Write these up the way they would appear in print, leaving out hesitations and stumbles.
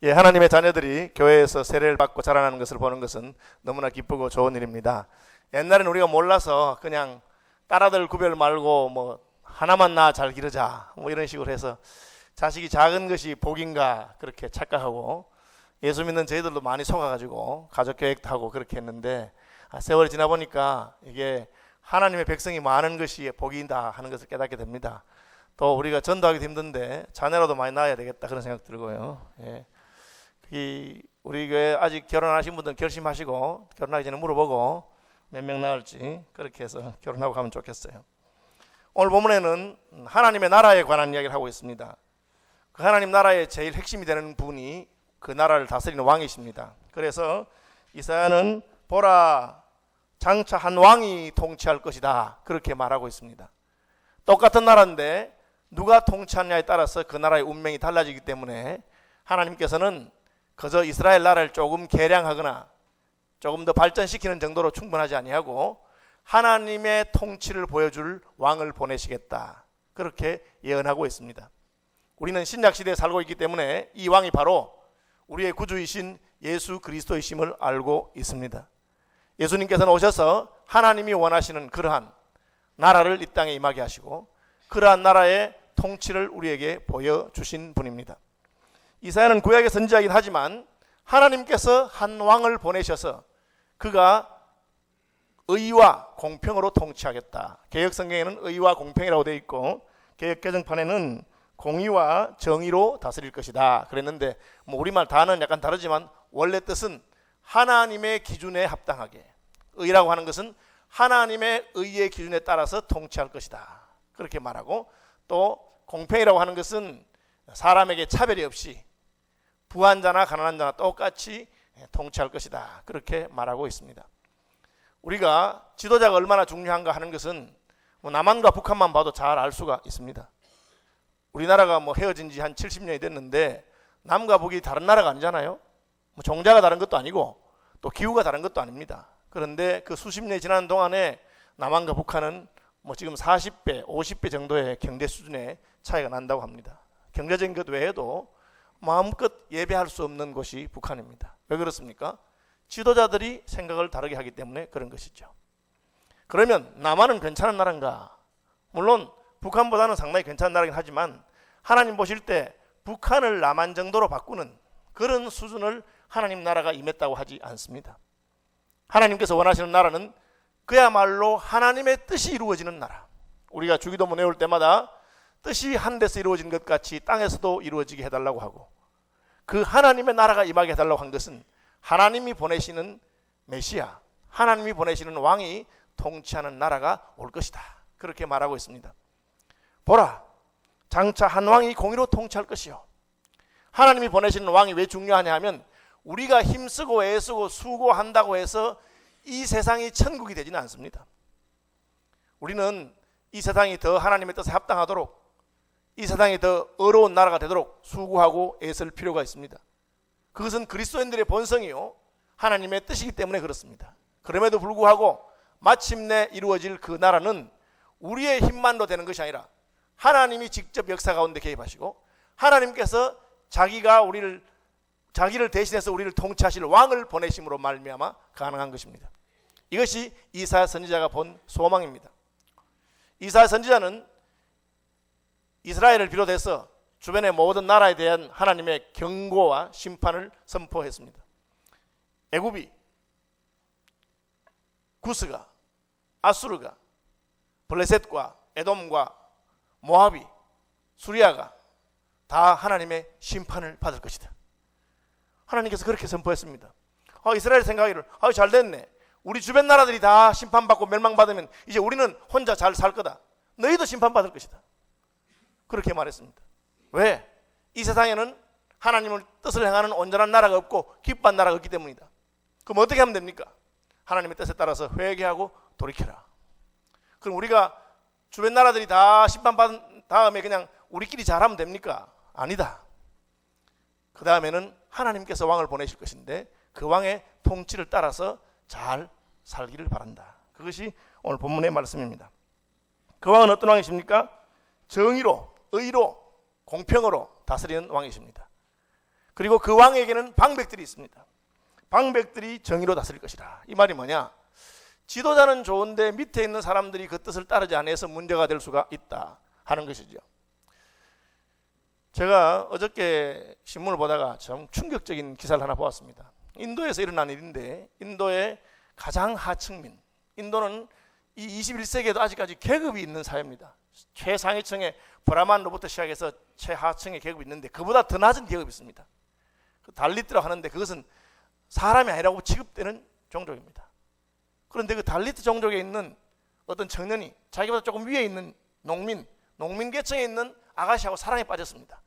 예, 하나님의 자녀들이 교회에서 세례를 받고 자라나는 것을 보는 것은 너무나 기쁘고 좋은 일입니다. 옛날에는 우리가 몰라서 그냥 딸아들 구별 말고 뭐 하나만 낳아 잘 기르자 뭐 이런 식으로 해서 자식이 작은 것이 복인가 그렇게 착각하고 예수 믿는 저희들도 많이 속아가지고 가족 계획도 하고 그렇게 했는데 세월이 지나 보니까 이게 하나님의 백성이 많은 것이 복이다 하는 것을 깨닫게 됩니다. 또 우리가 전도하기도 힘든데 자녀라도 많이 낳아야 되겠다 그런 생각 들고요. 예. 우리 교회 아직 결혼하신 분들은 결심하시고 결혼하기 전에 물어보고 몇 명 낳을지 그렇게 해서 결혼하고 가면 좋겠어요. 오늘 본문에는 하나님의 나라에 관한 이야기를 하고 있습니다. 그 하나님 나라의 제일 핵심이 되는 분이 그 나라를 다스리는 왕이십니다. 그래서 이사야는 보라 장차 한 왕이 통치할 것이다 그렇게 말하고 있습니다. 똑같은 나라인데 누가 통치하느냐에 따라서 그 나라의 운명이 달라지기 때문에 하나님께서는 그저 이스라엘 나라를 조금 개량하거나 조금 더 발전시키는 정도로 충분하지 아니하고 하나님의 통치를 보여줄 왕을 보내시겠다 그렇게 예언하고 있습니다. 우리는 신약시대에 살고 있기 때문에 이 왕이 바로 우리의 구주이신 예수 그리스도이심을 알고 있습니다. 예수님께서는 오셔서 하나님이 원하시는 그러한 나라를 이 땅에 임하게 하시고 그러한 나라의 통치를 우리에게 보여주신 분입니다. 이사야는 구약의 선지자이긴 하지만 하나님께서 한 왕을 보내셔서 그가 의와 공평으로 통치하겠다. 개혁성경에는 의와 공평이라고 되어 있고 개혁개정판에는 공의와 정의로 다스릴 것이다 그랬는데 뭐 우리말 단어는 약간 다르지만 원래 뜻은 하나님의 기준에 합당하게, 의라고 하는 것은 하나님의 의의 기준에 따라서 통치할 것이다 그렇게 말하고, 또 공평이라고 하는 것은 사람에게 차별이 없이 부한 자나 가난한 자나 똑같이 통치할 것이다 그렇게 말하고 있습니다. 우리가 지도자가 얼마나 중요한가 하는 것은 남한과 북한만 봐도 잘 알 수가 있습니다. 우리나라가 뭐 헤어진 지 한 70년이 됐는데 남과 북이 다른 나라가 아니잖아요. 뭐 종자가 다른 것도 아니고 또 기후가 다른 것도 아닙니다. 그런데 그 수십 년이 지나는 동안에 남한과 북한은 뭐 지금 40배, 50배 정도의 경제 수준의 차이가 난다고 합니다. 경제적인 것 외에도 마음껏 예배할 수 없는 곳이 북한입니다. 왜 그렇습니까? 지도자들이 생각을 다르게 하기 때문에 그런 것이죠. 그러면 남한은 괜찮은 나라인가? 물론 북한보다는 상당히 괜찮은 나라긴 하지만 하나님 보실 때 북한을 남한 정도로 바꾸는 그런 수준을 하나님 나라가 임했다고 하지 않습니다. 하나님께서 원하시는 나라는 그야말로 하나님의 뜻이 이루어지는 나라. 우리가 주기도문 외울 때마다 뜻이 한 데서 이루어진 것 같이 땅에서도 이루어지게 해달라고 하고, 그 하나님의 나라가 임하게 해달라고 한 것은 하나님이 보내시는 메시아, 하나님이 보내시는 왕이 통치하는 나라가 올 것이다 그렇게 말하고 있습니다. 보라 장차 한 왕이 공의로 통치할 것이요. 하나님이 보내시는 왕이 왜 중요하냐 하면 우리가 힘쓰고 애쓰고 수고한다고 해서 이 세상이 천국이 되지는 않습니다. 우리는 이 세상이 더 하나님의 뜻에 합당하도록, 이 세상이 더 어려운 나라가 되도록 수고하고 애쓸 필요가 있습니다. 그것은 그리스도인들의 본성이요 하나님의 뜻이기 때문에 그렇습니다. 그럼에도 불구하고 마침내 이루어질 그 나라는 우리의 힘만로 되는 것이 아니라 하나님이 직접 역사 가운데 개입하시고 하나님께서 자기를 대신해서 우리를 통치하실 왕을 보내심으로 말미암아 가능한 것입니다. 이것이 이사야 선지자가 본 소망입니다. 이사야 선지자는 이스라엘을 비롯해서 주변의 모든 나라에 대한 하나님의 경고와 심판을 선포했습니다. 애굽이, 구스가, 아수르가, 블레셋과 에돔과 모압이, 수리아가 다 하나님의 심판을 받을 것이다. 하나님께서 그렇게 선포했습니다. 이스라엘 생각하기를 잘 됐네. 우리 주변 나라들이 다 심판받고 멸망받으면 이제 우리는 혼자 잘 살 거다. 너희도 심판받을 것이다. 그렇게 말했습니다. 왜? 이 세상에는 하나님의 뜻을 행하는 온전한 나라가 없고 기뻐한 나라가 없기 때문이다. 그럼 어떻게 하면 됩니까? 하나님의 뜻에 따라서 회개하고 돌이켜라. 그럼 우리가 주변 나라들이 다 심판받은 다음에 그냥 우리끼리 잘하면 됩니까? 아니다. 그 다음에는 하나님께서 왕을 보내실 것인데 그 왕의 통치를 따라서 잘 살기를 바란다. 그것이 오늘 본문의 말씀입니다. 그 왕은 어떤 왕이십니까? 정의로, 의로, 공평으로 다스리는 왕이십니다. 그리고 그 왕에게는 방백들이 있습니다. 방백들이 정의로 다스릴 것이라. 이 말이 뭐냐? 지도자는 좋은데 밑에 있는 사람들이 그 뜻을 따르지 않아서 문제가 될 수가 있다 하는 것이죠. 제가 어저께 신문을 보다가 좀 충격적인 기사를 하나 보았습니다. 인도에서 일어난 일인데, 인도의 가장 하층민, 인도는 이 21세기에도 아직까지 계급이 있는 사회입니다. 최상위층의 브라만로부터 시작해서 최하층의 계급이 있는데 그보다 더 낮은 계급이 있습니다. 달리트라고 하는데 그것은 사람이 아니라고 취급되는 종족입니다. 그런데 그 달리트 종족에 있는 어떤 청년이 자기보다 조금 위에 있는 농민 계층에 있는 아가씨하고 사랑에 빠졌습니다.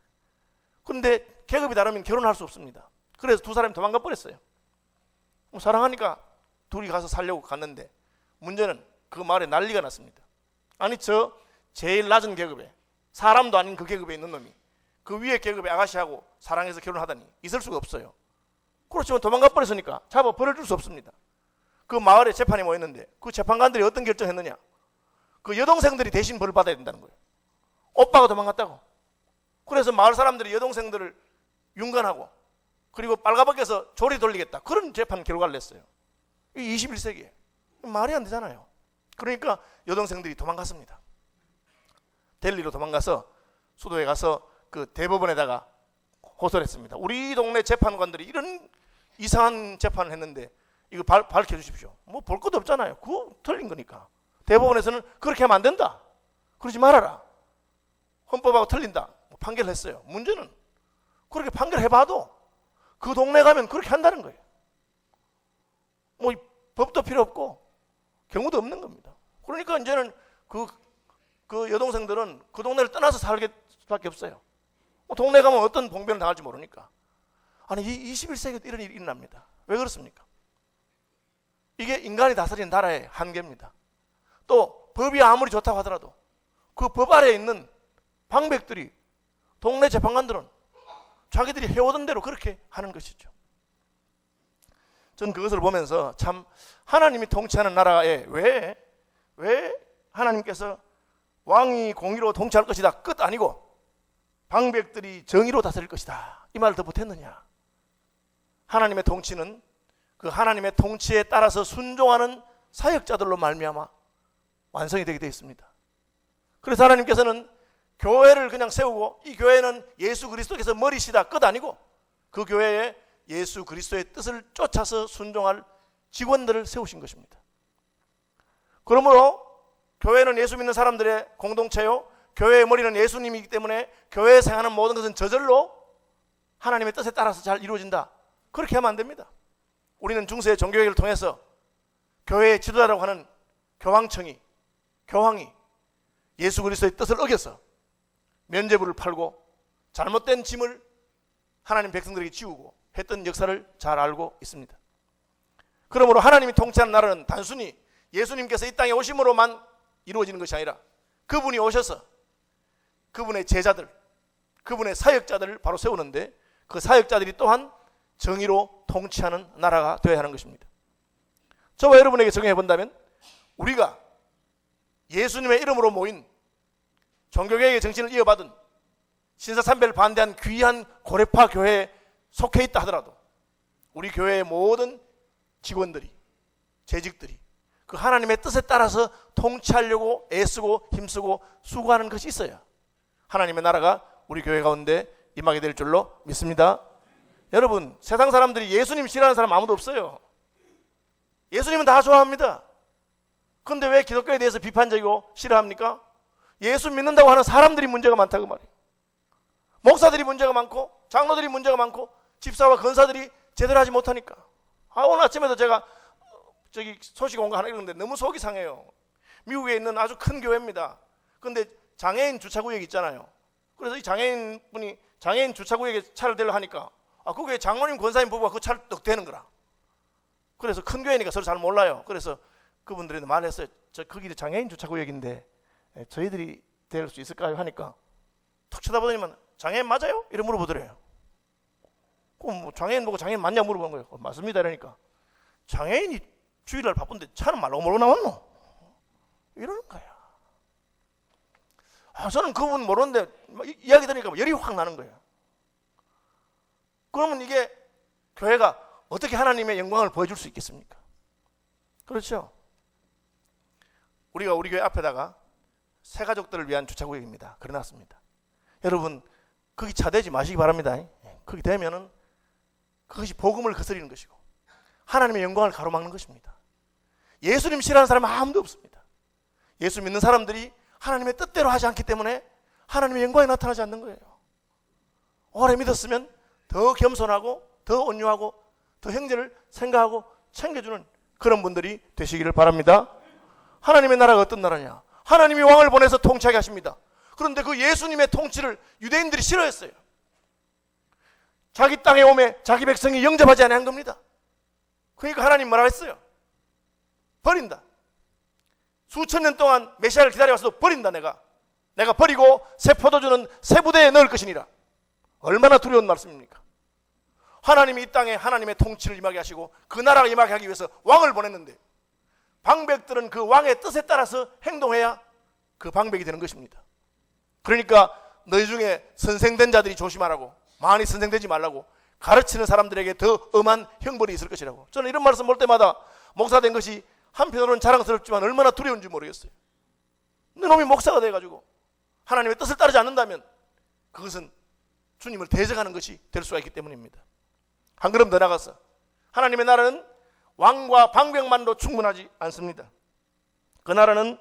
그런데 계급이 다르면 결혼할 수 없습니다. 그래서 두 사람이 도망가 버렸어요. 사랑하니까 둘이 가서 살려고 갔는데 문제는 그 마을에 난리가 났습니다. 아니, 저 제일 낮은 계급에, 사람도 아닌 그 계급에 있는 놈이 그 위에 계급의 아가씨하고 사랑해서 결혼하다니 있을 수가 없어요. 그렇지만 도망가 버렸으니까 잡아 버려줄 수 없습니다. 그 마을에 재판이 모였는데 그 재판관들이 어떤 결정했느냐? 그 여동생들이 대신 벌을 받아야 된다는 거예요. 오빠가 도망갔다고. 그래서 마을 사람들이 여동생들을 윤관하고 그리고 빨가벗겨서 조리 돌리겠다, 그런 재판 결과를 냈어요. 이 21세기에 말이 안 되잖아요. 그러니까 여동생들이 도망갔습니다. 델리로 도망가서 수도에 가서 그 대법원에다가 호소를 했습니다. 우리 동네 재판관들이 이런 이상한 재판을 했는데 이거 밝혀주십시오. 뭐 볼 것도 없잖아요. 그거 틀린 거니까. 대법원에서는 그렇게 하면 안 된다, 그러지 말아라, 헌법하고 틀린다, 판결을 했어요. 문제는 그렇게 판결해봐도 그 동네 가면 그렇게 한다는 거예요. 뭐 법도 필요 없고 경우도 없는 겁니다. 그러니까 이제는 그 여동생들은 그 동네를 떠나서 살게 수밖에 없어요. 동네 가면 어떤 봉변을 당할지 모르니까. 아니, 이 21세기에도 이런 일이 일어납니다. 왜 그렇습니까? 이게 인간이 다스리는 나라의 한계입니다. 또 법이 아무리 좋다고 하더라도 그 법 아래에 있는 방백들이, 동네 재판관들은 자기들이 해오던 대로 그렇게 하는 것이죠. 저는 그것을 보면서 참 하나님이 통치하는 나라에 왜 하나님께서 왕이 공의로 통치할 것이다 끝 아니고 방백들이 정의로 다스릴 것이다 이 말을 더 못했느냐? 하나님의 통치는 그 하나님의 통치에 따라서 순종하는 사역자들로 말미암아 완성이 되게 되어 있습니다. 그래서 하나님께서는 교회를 그냥 세우고 이 교회는 예수 그리스도께서 머리시다 끝 아니고 그 교회에 예수 그리스도의 뜻을 쫓아서 순종할 직원들을 세우신 것입니다. 그러므로 교회는 예수 믿는 사람들의 공동체요, 교회의 머리는 예수님이기 때문에 교회에서 행하는 모든 것은 저절로 하나님의 뜻에 따라서 잘 이루어진다, 그렇게 하면 안 됩니다. 우리는 중세의 종교개혁을 통해서 교회의 지도자라고 하는 교황청이, 교황이 예수 그리스도의 뜻을 어겨서 면죄부를 팔고 잘못된 짐을 하나님 백성들에게 지우고 했던 역사를 잘 알고 있습니다. 그러므로 하나님이 통치하는 나라는 단순히 예수님께서 이 땅에 오심으로만 이루어지는 것이 아니라 그분이 오셔서 그분의 제자들, 그분의 사역자들을 바로 세우는데 그 사역자들이 또한 정의로 통치하는 나라가 되어야 하는 것입니다. 저와 여러분에게 적용해 본다면 우리가 예수님의 이름으로 모인 종교개혁의 정신을 이어받은 신사참배를 반대한 귀한 고레파 교회에 속해 있다 하더라도 우리 교회의 모든 직원들이, 재직들이 그 하나님의 뜻에 따라서 통치하려고 애쓰고 힘쓰고 수고하는 것이 있어야 하나님의 나라가 우리 교회 가운데 임하게 될 줄로 믿습니다. 여러분, 세상 사람들이 예수님 싫어하는 사람 아무도 없어요. 예수님은 다 좋아합니다. 그런데 왜 기독교에 대해서 비판적이고 싫어합니까? 예수 믿는다고 하는 사람들이 문제가 많다고 말이에요. 목사들이 문제가 많고 장로들이 문제가 많고 집사와 권사들이 제대로 하지 못하니까. 오늘 아침에도 제가 소식 온 거 하나 읽었는데 너무 속이 상해요. 미국에 있는 아주 큰 교회입니다. 그런데 장애인 주차구역 있잖아요. 그래서 이 장애인분이 장애인 주차구역에 차를 대려 하니까 그 교회 장로님 권사님 부부가 그 차를 떡 대는 거라. 그래서 큰 교회니까 서로 잘 몰라요. 그래서 그분들이 말했어요. 그 길이 장애인 주차구역인데 저희들이 될 수 있을까요? 하니까 툭 쳐다보더니만 장애인 맞아요? 이렇게 물어보더래요. 그럼 뭐 장애인 보고 장애인 맞냐 물어보는 거예요. 맞습니다. 이러니까 장애인이 주일날 바쁜데 차는 말로 몰고 나왔노? 이러는 거야. 저는 그분 모르는데 이야기 들으니까 열이 확 나는 거예요. 그러면 이게 교회가 어떻게 하나님의 영광을 보여줄 수 있겠습니까? 그렇죠? 우리가 우리 교회 앞에다가 새가족들을 위한 주차구역입니다. 그래놨습니다. 여러분 거기 차대지 마시기 바랍니다. 거기 되면은 그것이 복음을 거스리는 것이고 하나님의 영광을 가로막는 것입니다. 예수님 싫어하는 사람은 아무도 없습니다. 예수 믿는 사람들이 하나님의 뜻대로 하지 않기 때문에 하나님의 영광이 나타나지 않는 거예요. 오래 믿었으면 더 겸손하고 더 온유하고 더 형제를 생각하고 챙겨주는 그런 분들이 되시기를 바랍니다. 하나님의 나라가 어떤 나라냐? 하나님이 왕을 보내서 통치하게 하십니다. 그런데 그 예수님의 통치를 유대인들이 싫어했어요. 자기 땅에 오매 자기 백성이 영접하지 않은 겁니다. 그러니까 하나님 뭐라 했어요? 버린다. 수천 년 동안 메시아를 기다려왔어도 버린다. 내가 버리고 새 포도주는 새 부대에 넣을 것이니라. 얼마나 두려운 말씀입니까? 하나님이 이 땅에 하나님의 통치를 임하게 하시고 그 나라가 임하게 하기 위해서 왕을 보냈는데 방백들은 그 왕의 뜻에 따라서 행동해야 그 방백이 되는 것입니다. 그러니까 너희 중에 선생된 자들이 조심하라고, 많이 선생되지 말라고, 가르치는 사람들에게 더 엄한 형벌이 있을 것이라고. 저는 이런 말씀 볼 때마다 목사 된 것이 한편으로는 자랑스럽지만 얼마나 두려운지 모르겠어요. 내 놈이 목사가 돼가지고 하나님의 뜻을 따르지 않는다면 그것은 주님을 대적하는 것이 될 수가 있기 때문입니다. 한 걸음 더 나가서 하나님의 나라는 왕과 방백만도 충분하지 않습니다. 그 나라는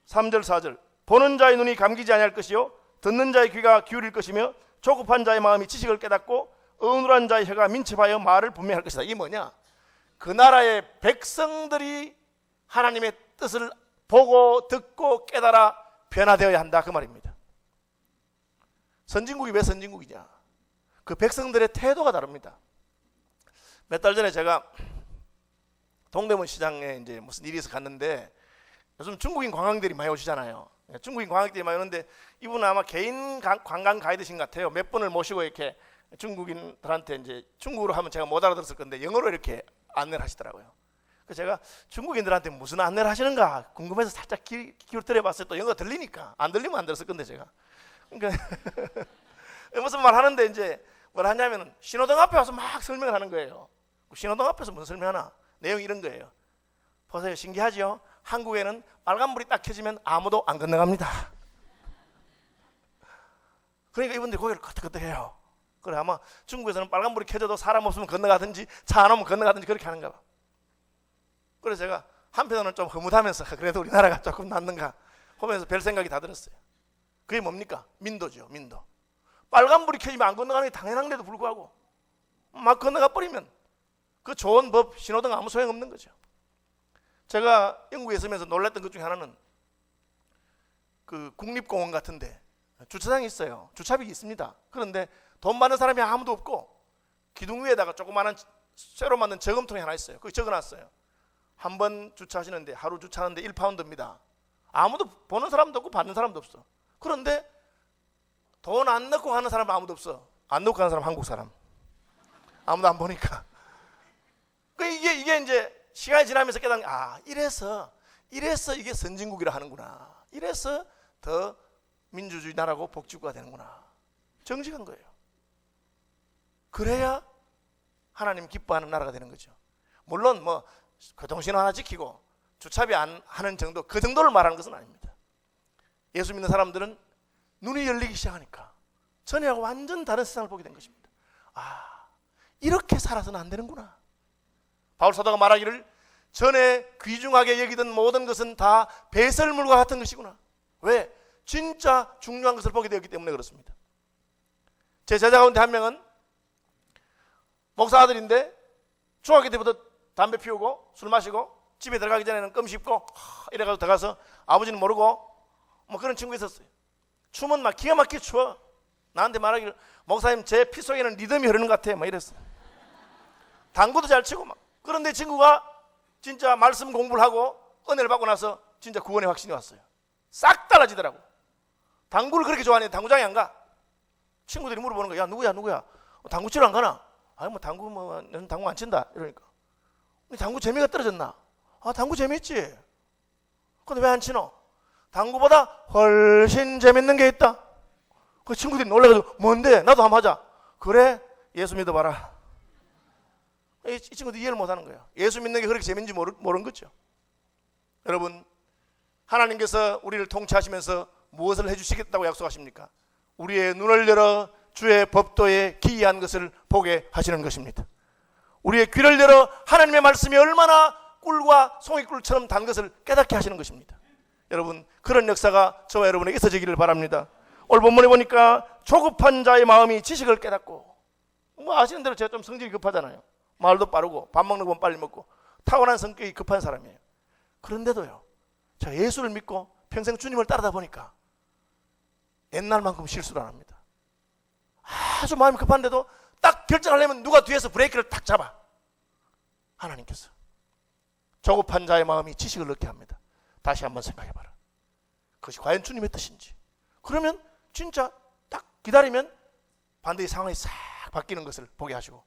3절 4절 보는 자의 눈이 감기지 아니할 것이요 듣는 자의 귀가 기울일 것이며 조급한 자의 마음이 지식을 깨닫고 어눌한 자의 혀가 민첩하여 말을 분명할 것이다. 이게 뭐냐? 그 나라의 백성들이 하나님의 뜻을 보고 듣고 깨달아 변화되어야 한다 그 말입니다. 선진국이 왜 선진국이냐? 그 백성들의 태도가 다릅니다. 몇 달 전에 제가 동대문 시장에 이제 무슨 일이 있어서 갔는데 요즘 중국인 관광객들이 많이 오시잖아요. 중국인 관광객들이 많이 오는데 이분은 아마 개인 관광 가이드신 것 같아요. 몇 분을 모시고 이렇게 중국인들한테 이제 중국어로 하면 제가 못 알아들었을 건데 영어로 이렇게 안내를 하시더라고요. 그래서 제가 중국인들한테 무슨 안내를 하시는가 궁금해서 살짝 기울여 봤어요. 또 영어가 들리니까. 안 들리면 안 들었을 건데 제가. 그러니까 무슨 말 하는데 이제 뭘 하냐면 신호등 앞에 와서 막 설명을 하는 거예요. 신호등 앞에서 무슨 설명하나? 내용이 이런 거예요. 보세요. 신기하죠? 한국에는 빨간불이 딱 켜지면 아무도 안 건너갑니다. 그러니까 이분들이 고개를 끄덕끄덕해요. 그래 아마 중국에서는 빨간불이 켜져도 사람 없으면 건너가든지 차 안 오면 건너가든지 그렇게 하는가 봐. 그래서 제가 한편으로는 좀 흐뭇하면서 그래도 우리나라가 조금 낫는가 보면서 별 생각이 다 들었어요. 그게 뭡니까? 민도죠. 민도. 빨간불이 켜지면 안 건너가는 게 당연한데도 불구하고 막 건너가 버리면 그 좋은 법 신호등 아무 소용없는 거죠. 제가 영국에 있으면서 놀랐던 것 중에 하나는 그 국립공원 같은데 주차장이 있어요. 주차비가 있습니다. 그런데 돈 많은 사람이 아무도 없고 기둥 위에다가 조그마한 쇠로 만든 저금통이 하나 있어요. 거기 적어놨어요. 한 번 주차하시는데 하루 주차하는데 1파운드입니다. 아무도 보는 사람도 없고 받는 사람도 없어. 그런데 돈 안 넣고 가는 사람은 아무도 없어. 안 넣고 가는 사람 한국 사람. 아무도 안 보니까. 이게 이제 시간이 지나면서 깨닫는 게 이래서 이게 선진국이라 하는구나. 이래서 더 민주주의 나라고 복지국가 되는구나. 정직한 거예요. 그래야 하나님 기뻐하는 나라가 되는 거죠. 물론 뭐 교통신호 하나 지키고 주차비 안 하는 정도 그 정도를 말하는 것은 아닙니다. 예수 믿는 사람들은 눈이 열리기 시작하니까 전에하고 완전 다른 세상을 보게 된 것입니다. 이렇게 살아서는 안 되는구나. 바울 사도가 말하기를 전에 귀중하게 여기던 모든 것은 다 배설물과 같은 것이구나. 왜? 진짜 중요한 것을 보게 되었기 때문에 그렇습니다. 제 제자 가운데 한 명은 목사 아들인데 중학교 때부터 담배 피우고 술 마시고 집에 들어가기 전에는 껌 씹고 이래가지고 들어가서 아버지는 모르고 뭐 그런 친구 있었어요. 춤은 막 기가 막히게 추워. 나한테 말하기를 목사님 제 피 속에는 리듬이 흐르는 것 같아 막 이랬어. 당구도 잘 치고 막. 그런데 친구가 진짜 말씀 공부를 하고 은혜를 받고 나서 진짜 구원의 확신이 왔어요. 싹 달라지더라고. 당구를 그렇게 좋아하는데 당구장에 안 가. 친구들이 물어보는 거야. 야 누구야? 당구 치러 안 가나? 아니 뭐 당구 너는 당구 안 친다 이러니까. 당구 재미가 떨어졌나? 당구 재밌지. 근데 왜 안 치노? 당구보다 훨씬 재밌는 게 있다. 그 친구들이 놀라가지고 뭔데? 나도 한번 하자. 그래? 예수 믿어봐라. 이 친구도 이해를 못하는 거예요. 예수 믿는 게 그렇게 재밌는지 모르는 거죠. 여러분, 하나님께서 우리를 통치하시면서 무엇을 해주시겠다고 약속하십니까? 우리의 눈을 열어 주의 법도에 기이한 것을 보게 하시는 것입니다. 우리의 귀를 열어 하나님의 말씀이 얼마나 꿀과 송이꿀처럼 단 것을 깨닫게 하시는 것입니다. 여러분, 그런 역사가 저와 여러분에게 있어지기를 바랍니다. 오늘 본문에 보니까 조급한 자의 마음이 지식을 깨닫고, 뭐 아시는 대로 제가 좀 성질이 급하잖아요. 말도 빠르고 밥 먹는 건 빨리 먹고 타고난 성격이 급한 사람이에요. 그런데도요, 제가 예수를 믿고 평생 주님을 따르다 보니까 옛날만큼 실수를 안 합니다. 아주 마음이 급한데도 딱 결정하려면 누가 뒤에서 브레이크를 탁 잡아. 하나님께서. 조급한 자의 마음이 지식을 얻게 합니다. 다시 한번 생각해봐라. 그것이 과연 주님의 뜻인지. 그러면 진짜 딱 기다리면 반드시 상황이 싹 바뀌는 것을 보게 하시고,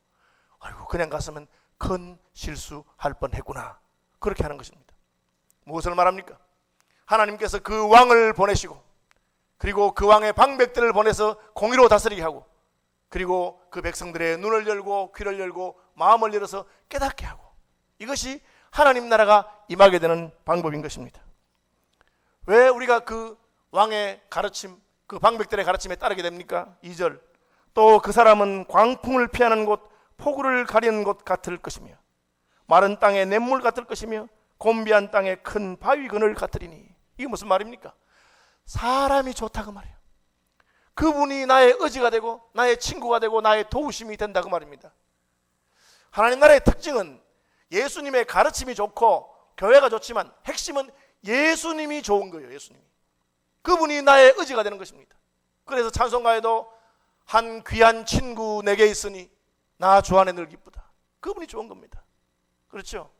아이고 그냥 갔으면 큰 실수할 뻔했구나, 그렇게 하는 것입니다. 무엇을 말합니까? 하나님께서 그 왕을 보내시고, 그리고 그 왕의 방백들을 보내서 공의로 다스리게 하고, 그리고 그 백성들의 눈을 열고 귀를 열고 마음을 열어서 깨닫게 하고, 이것이 하나님 나라가 임하게 되는 방법인 것입니다. 왜 우리가 그 왕의 가르침, 그 방백들의 가르침에 따르게 됩니까? 2절, 또 그 사람은 광풍을 피하는 곳, 폭우를 가리는 곳 같을 것이며, 마른 땅에 냇물 같을 것이며, 곤비한 땅에 큰 바위 그늘 같으리니. 이게 무슨 말입니까? 사람이 좋다 그 말이에요. 그분이 나의 의지가 되고 나의 친구가 되고 나의 도우심이 된다 그 말입니다. 하나님 나라의 특징은 예수님의 가르침이 좋고 교회가 좋지만 핵심은 예수님이 좋은 거예요. 예수님이. 그분이 나의 의지가 되는 것입니다. 그래서 찬송가에도 한 귀한 친구 내게 있으니 나 주 안에 늘 기쁘다. 그분이 좋은 겁니다. 그렇죠?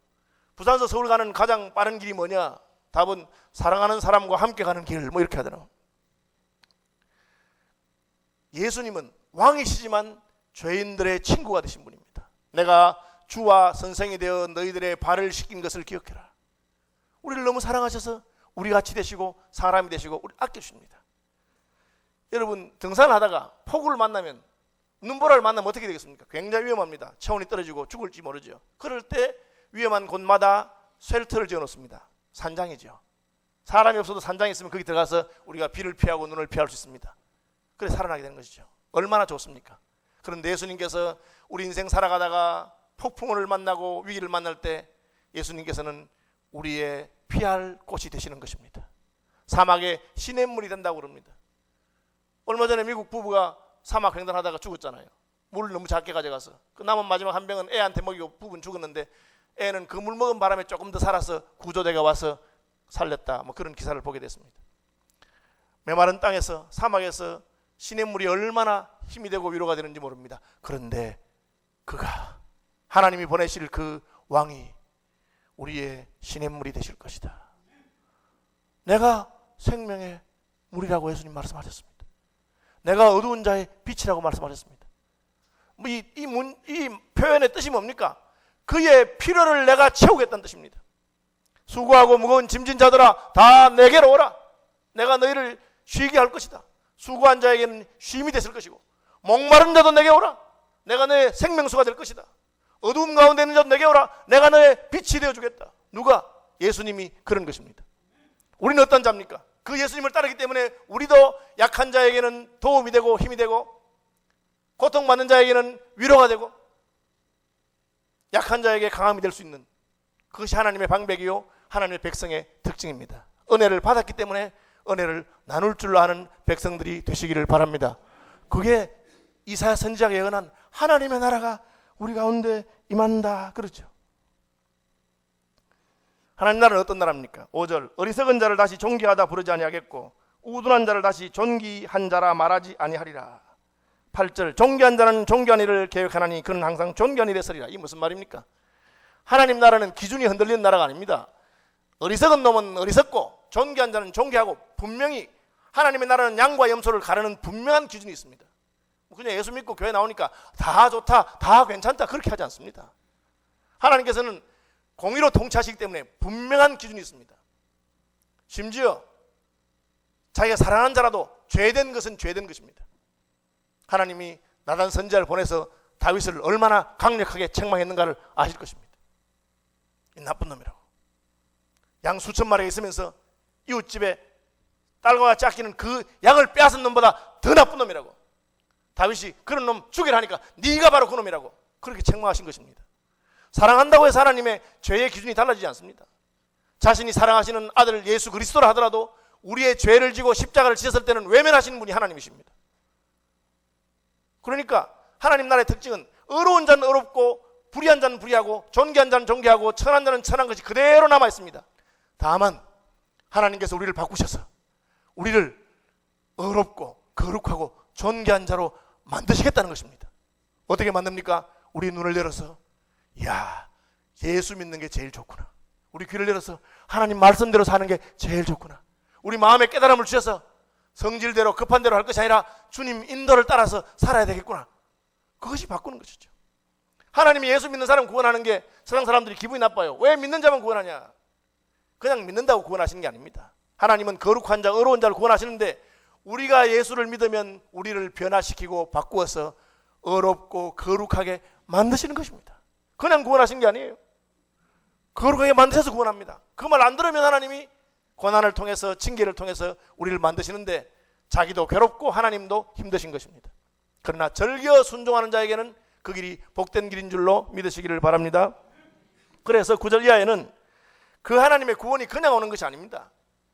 부산에서 서울 가는 가장 빠른 길이 뭐냐? 답은 사랑하는 사람과 함께 가는 길, 뭐 이렇게 하더라고요. 예수님은 왕이시지만 죄인들의 친구가 되신 분입니다. 내가 주와 선생이 되어 너희들의 발을 씻긴 것을 기억해라. 우리를 너무 사랑하셔서 우리 같이 되시고 사람이 되시고 우리 아껴주십니다. 여러분, 등산을 하다가 폭우를 만나면, 눈보라를 만나면 어떻게 되겠습니까? 굉장히 위험합니다. 체온이 떨어지고 죽을지 모르죠. 그럴 때 위험한 곳마다 쉘터를 지어놓습니다. 산장이죠. 사람이 없어도 산장이 있으면 거기 들어가서 우리가 비를 피하고 눈을 피할 수 있습니다. 그래 살아나게 되는 것이죠. 얼마나 좋습니까? 그런데 예수님께서 우리 인생 살아가다가 폭풍을 만나고 위기를 만날 때 예수님께서는 우리의 피할 곳이 되시는 것입니다. 사막에 시냇물이 된다고 그럽니다. 얼마 전에 미국 부부가 사막 횡단하다가 죽었잖아요. 물을 너무 작게 가져가서. 그 남은 마지막 한 병은 애한테 먹이고 부부는 죽었는데, 애는 그 물 먹은 바람에 조금 더 살아서 구조대가 와서 살렸다, 뭐 그런 기사를 보게 됐습니다. 메마른 땅에서, 사막에서 시냇물이 얼마나 힘이 되고 위로가 되는지 모릅니다. 그런데 그가, 하나님이 보내실 그 왕이 우리의 시냇물이 되실 것이다. 내가 생명의 물이라고 예수님 말씀하셨습니다. 내가 어두운 자의 빛이라고 말씀하셨습니다. 이 표현의 뜻이 뭡니까? 그의 필요를 내가 채우겠다는 뜻입니다. 수고하고 무거운 짐진 자들아 다 내게로 오라. 내가 너희를 쉬게 할 것이다. 수고한 자에게는 쉼이 됐을 것이고, 목마른 자도 내게 오라. 내가 너의 생명수가 될 것이다. 어두움 가운데 있는 자도 내게 오라. 내가 너의 빛이 되어주겠다. 누가? 예수님이 그런 것입니다. 우리는 어떤 자입니까? 그 예수님을 따르기 때문에 우리도 약한 자에게는 도움이 되고 힘이 되고, 고통받는 자에게는 위로가 되고, 약한 자에게 강함이 될 수 있는, 그것이 하나님의 방백이요 하나님의 백성의 특징입니다. 은혜를 받았기 때문에 은혜를 나눌 줄 아는 백성들이 되시기를 바랍니다. 그게 이사야 선지자가 예언한 하나님의 나라가 우리 가운데 임한다, 그렇죠? 하나님 나라는 어떤 나라입니까? 5절, 어리석은 자를 다시 존귀하다 부르지 아니하겠고 우둔한 자를 다시 존귀한 자라 말하지 아니하리라. 8절, 존귀한 자는 존귀한 일을 계획하나니 그는 항상 존귀한 일에 서리라. 이게 무슨 말입니까? 하나님 나라는 기준이 흔들리는 나라가 아닙니다. 어리석은 놈은 어리석고 존귀한 자는 존귀하고, 분명히 하나님의 나라는 양과 염소를 가르는 분명한 기준이 있습니다. 그냥 예수 믿고 교회 나오니까 다 좋다, 다 괜찮다, 그렇게 하지 않습니다. 하나님께서는 공의로 통치하시기 때문에 분명한 기준이 있습니다. 심지어 자기가 사랑하는 자라도 죄된 것은 죄된 것입니다. 하나님이 나단 선지자를 보내서 다윗을 얼마나 강력하게 책망했는가를 아실 것입니다. 이 나쁜 놈이라고. 양 수천 마리가 있으면서 이웃집에 딸과 같이 아끼는 그 양을 빼앗은 놈보다 더 나쁜 놈이라고. 다윗이 그런 놈 죽이라 하니까 네가 바로 그 놈이라고 그렇게 책망하신 것입니다. 사랑한다고 해서 하나님의 죄의 기준이 달라지지 않습니다. 자신이 사랑하시는 아들 예수 그리스도라 하더라도 우리의 죄를 지고 십자가를 지셨을 때는 외면하시는 분이 하나님이십니다. 그러니까 하나님 나라의 특징은 의로운 자는 의롭고 불의한 자는 불의하고 존귀한 자는 존귀하고 천한 자는 천한 것이 그대로 남아 있습니다. 다만 하나님께서 우리를 바꾸셔서 우리를 의롭고 거룩하고 존귀한 자로 만드시겠다는 것입니다. 어떻게 만듭니까? 우리 눈을 열어서 야, 예수 믿는 게 제일 좋구나. 우리 귀를 열어서 하나님 말씀대로 사는 게 제일 좋구나. 우리 마음에 깨달음을 주셔서 성질대로 급한 대로 할 것이 아니라 주님 인도를 따라서 살아야 되겠구나. 그것이 바꾸는 것이죠. 하나님이 예수 믿는 사람 구원하는 게 세상 사람들이 기분이 나빠요. 왜 믿는 자만 구원하냐? 그냥 믿는다고 구원하시는 게 아닙니다. 하나님은 거룩한 자, 의로운 자를 구원하시는데 우리가 예수를 믿으면 우리를 변화시키고 바꾸어서 의롭고 거룩하게 만드시는 것입니다. 그냥 구원하신 게 아니에요. 거룩하게 만드셔서 구원합니다. 그 말 안 들으면 하나님이 고난을 통해서 징계를 통해서 우리를 만드시는데 자기도 괴롭고 하나님도 힘드신 것입니다. 그러나 절겨 순종하는 자에게는 그 길이 복된 길인 줄로 믿으시기를 바랍니다. 그래서 9절 이하에는 그 하나님의 구원이 그냥 오는 것이 아닙니다.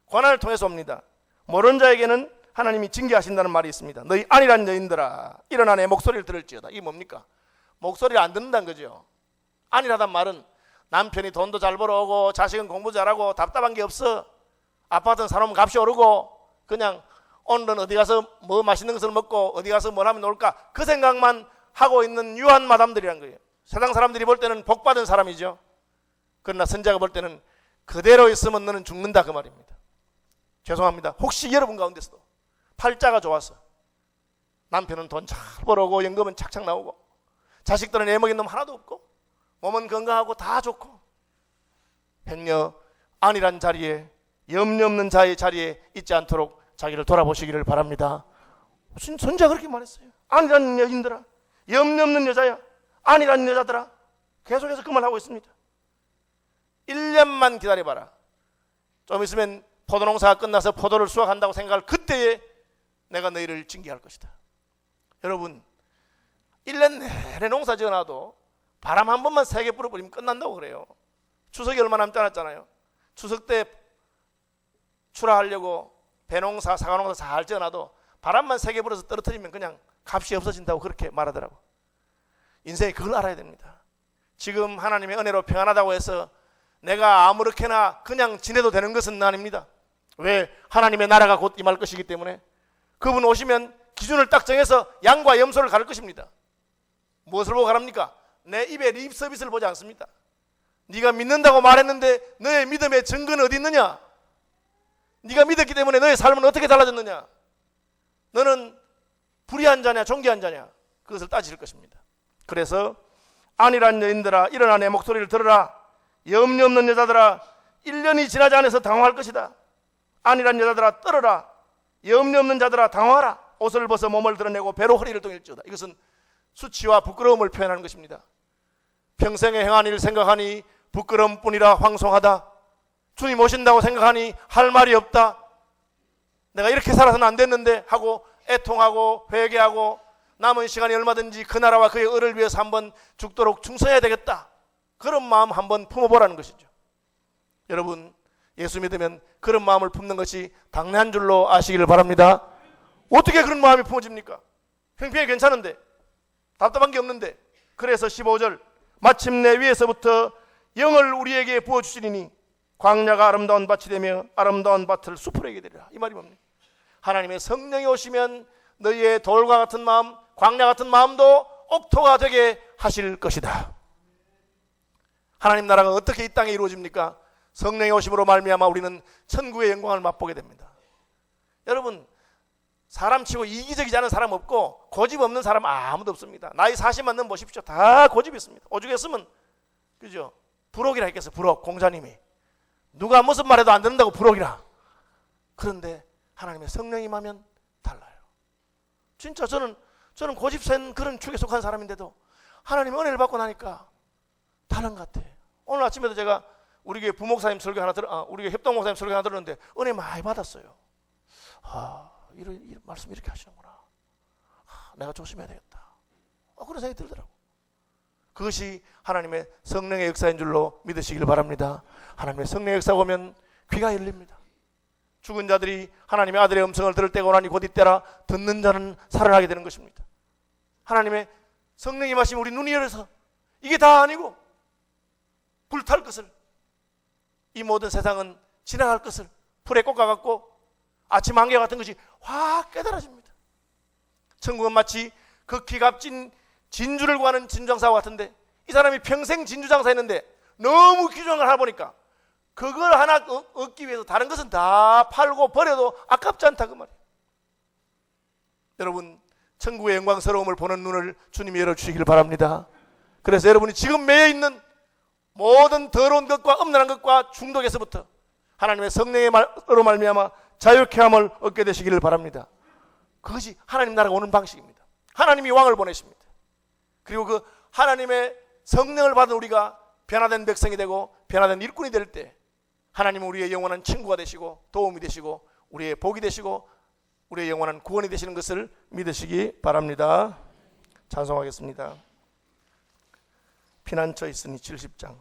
고난을 통해서 옵니다. 모르는 자에게는 하나님이 징계하신다는 말이 있습니다. 너희 안일한 여인들아 일어나 내 목소리를 들을지어다. 이게 뭡니까? 목소리를 안 듣는다는 거죠. 안일하단 말은 남편이 돈도 잘 벌어오고 자식은 공부 잘하고 답답한 게 없어. 아파트는 사놓으면 값이 오르고 그냥 오늘은 어디 가서 뭐 맛있는 것을 먹고 어디 가서 뭘 하면 놀까 그 생각만 하고 있는 유한 마담들이란 거예요. 세상 사람들이 볼 때는 복받은 사람이죠. 그러나 선자가 볼 때는 그대로 있으면 너는 죽는다 그 말입니다. 죄송합니다. 혹시 여러분 가운데서도 팔자가 좋아서 남편은 돈 잘 벌어오고 연금은 착착 나오고 자식들은 애먹인 놈 하나도 없고 몸은 건강하고 다 좋고 행여 안일한 자리에 염려 없는 자의 자리에 있지 않도록 자기를 돌아보시기를 바랍니다. 선자가 그렇게 말했어요. 안일한 여인들아 염려 없는 여자야 안일한 여자들아 계속해서 그 말하고 있습니다. 1년만 기다려봐라. 좀 있으면 포도농사가 끝나서 포도를 수확한다고 생각할 그때에 내가 너희를 징계할 것이다. 여러분 1년 내내 농사 지어놔도 바람 한 번만 세게 불어버리면 끝난다고 그래요. 추석이 얼마 남지 않았잖아요. 추석 때 출하하려고 배농사 사과농사 잘 지어놔도 바람만 세게 불어서 떨어뜨리면 그냥 값이 없어진다고 그렇게 말하더라고. 인생이 그걸 알아야 됩니다. 지금 하나님의 은혜로 평안하다고 해서 내가 아무렇게나 그냥 지내도 되는 것은 아닙니다. 왜? 하나님의 나라가 곧 임할 것이기 때문에 그분 오시면 기준을 딱 정해서 양과 염소를 가를 것입니다. 무엇을 보고 가랍니까? 내 입에 립 서비스를 보지 않습니다. 네가 믿는다고 말했는데 너의 믿음의 증거는 어디 있느냐? 네가 믿었기 때문에 너의 삶은 어떻게 달라졌느냐? 너는 불의한 자냐 존귀한 자냐? 그것을 따지실 것입니다. 그래서 안일한 여인들아 일어나 내 목소리를 들으라. 염려 없는 여자들아 1년이 지나지 않아서 당황할 것이다. 안일한 여자들아 떨어라. 염려 없는 자들아 당황하라. 옷을 벗어 몸을 드러내고 배로 허리를 동일지어다. 이것은 수치와 부끄러움을 표현하는 것입니다. 평생에 행한 일 생각하니 부끄러움뿐이라 황송하다. 주님 오신다고 생각하니 할 말이 없다. 내가 이렇게 살아서는 안 됐는데 하고 애통하고 회개하고 남은 시간이 얼마든지 그 나라와 그의 의를 위해서 한번 죽도록 충성해야 되겠다. 그런 마음 한번 품어보라는 것이죠. 여러분 예수 믿으면 그런 마음을 품는 것이 당연한 줄로 아시기를 바랍니다. 어떻게 그런 마음이 품어집니까? 형편이 괜찮은데 답답한 게 없는데. 그래서 15절 마침내 위에서부터 영을 우리에게 부어주시리니 광야가 아름다운 밭이 되며 아름다운 밭을 숲으로에게 되리라. 이 말이 뭡니까? 하나님의 성령이 오시면 너희의 돌과 같은 마음 광야 같은 마음도 옥토가 되게 하실 것이다. 하나님 나라가 어떻게 이 땅에 이루어집니까? 성령의 오심으로 말미암아 우리는 천국의 영광을 맛보게 됩니다. 여러분 사람 치고 이기적이지 않은 사람 없고 고집 없는 사람 아무도 없습니다. 나이 40만 넘으면 보십시오. 다 고집이 있습니다. 오죽했으면 그죠? 부록이라 했겠어요. 부록 공자님이 누가 무슨 말해도 안 듣는다고 부록이라. 그런데 하나님의 성령이 임하면 달라요. 진짜 저는 고집센 그런 축에 속한 사람인데도 하나님의 은혜를 받고 나니까 다른 것 같아. 오늘 아침에도 제가 우리 교회 부목사님 설교 하나 우리 교회 협동 목사님 설교 하나 들었는데 은혜 많이 받았어요. 이런 말씀 이렇게 하시는구나. 내가 조심해야 되겠다. 그런 생각이 들더라고. 그것이 하나님의 성령의 역사인 줄로 믿으시길 바랍니다. 하나님의 성령의 역사가 오면 귀가 열립니다. 죽은 자들이 하나님의 아들의 음성을 들을 때가 오나니 곧 이때라. 듣는 자는 살아나게 되는 것입니다. 하나님의 성령이 임하시면 우리 눈이 열려서 이게 다 아니고 불탈 것을, 이 모든 세상은 지나갈 것을 풀의 꽃과 같고 아침 안개 같은 것이 확 깨달아집니다. 천국은 마치 극히 값진 진주를 구하는 진주장사와 같은데, 이 사람이 평생 진주장사했는데 너무 귀중한 걸 하다 보니까 그걸 하나 얻기 위해서 다른 것은 다 팔고 버려도 아깝지 않다, 그 말이에요. 여러분, 천국의 영광스러움을 보는 눈을 주님이 열어주시길 바랍니다. 그래서 여러분이 지금 매여 있는 모든 더러운 것과 음란한 것과 중독에서부터 하나님의 성령의 말로 말미암아 자유케 함을 얻게 되시기를 바랍니다. 그것이 하나님 나라가 오는 방식입니다. 하나님이 왕을 보내십니다. 그리고 그 하나님의 성령을 받은 우리가 변화된 백성이 되고 변화된 일꾼이 될 때 하나님은 우리의 영원한 친구가 되시고 도움이 되시고 우리의 복이 되시고 우리의 영원한 구원이 되시는 것을 믿으시기 바랍니다. 찬송하겠습니다. 피난처 있으니 70장.